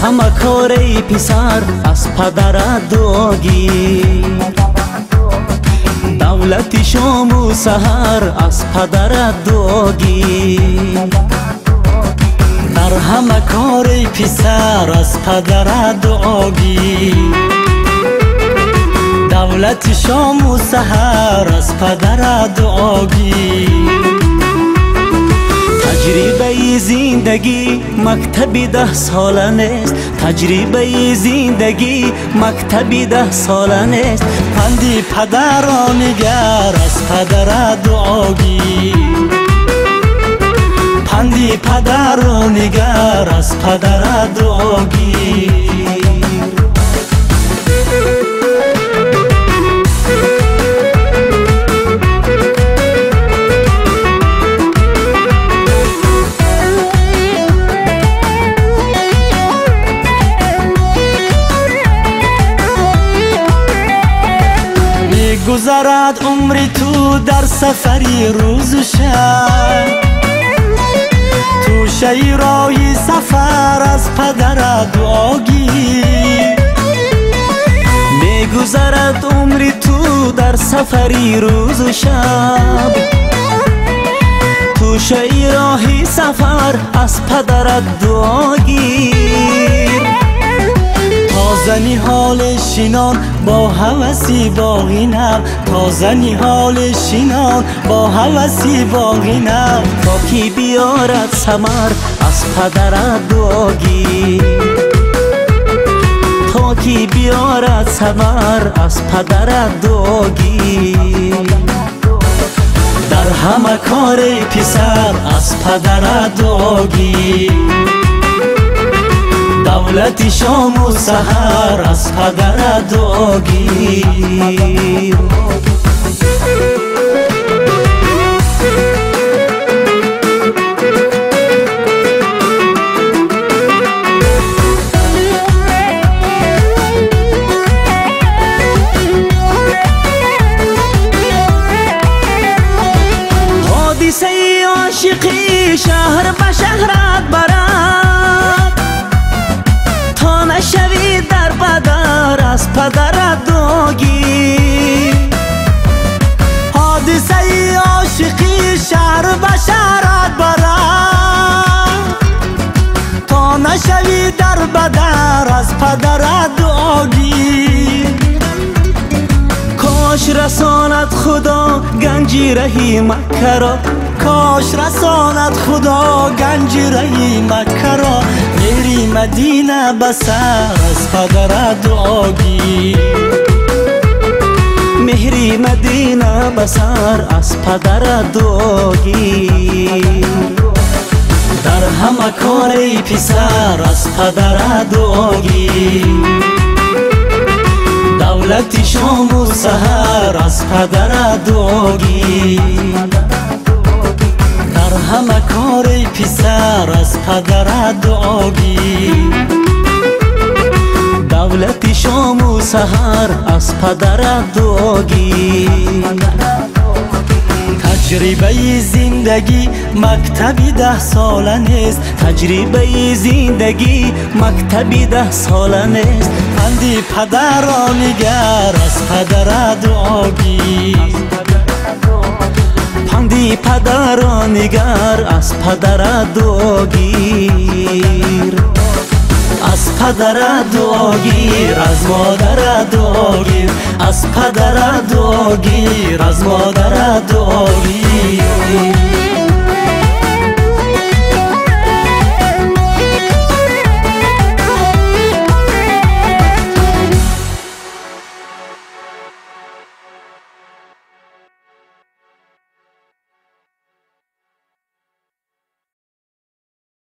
همه کار ای پسر از پدرت دعا گیر. دولت شام و سحر از پدرت دعا گیر. در همه کار ای پسر از پدرت دعا گیر. دولت شام و سحر از پدرت دعا گیر. تجربه زندگی مکتبی 10 ساله نیست. تجربه زندگی مکتبی 10 ساله نیست. پندی پدر را نگر از پدر دعا گیر. پندی پدر را نگر از پدر دعا گیر. گذرد عمری تو در سفری روز و شب. تو شیرای سفر از پدر دعا گیر. میگذرد عمری تو در سفری روز و شب. تو شیرای سفر از پدرت دعا گیر. تازه نهال شینان با هوسی باغینم. تازه نهال شینان با هوسی باغینم. تا کی بیارد ثمر از پدرت دعا گیر. تا کی بیارد ثمر از پدرت دعا گیر. در همه کار پسر از پدرت دعا گیر. دولت شام و سحر از پدر دعا گیر. حادثه عاشقی شهر به شهرت برد. تا نشوی در پدر از پدرت دعا گیر. حادثه عاشقی شهر به شهرت برد. تا نشوی در بدر از پدرت دعا گیر. کاش رساند خدا گنجی رهی مکه را. کاش رساند خدا گنجی رهی مکه را. میری مدینه بسر از پدرت دعا گیر. مهری مدینه بسر از پدرت دعا گیر. در همه کار ای پسر از پدرت دعا گیر. دولت شام و سحر از پدرت دعا گیر. در همه کار ای پسر از پدرت دعا گیر. دولت شام و سحر از پدرت دعا گیر. تجربه زندگی مکتبی 10 ساله نیست. تجربه زندگی مکتبی 10 ساله نیست. پندی پدر را نگر از پدرت دعا گیر. پندی پدر را نگر از پدرت دعا گیر. از پدرت دعا گیر. از مادرت دعا گیر. از پدرت دعا گیر. از مادرت دعا گیر.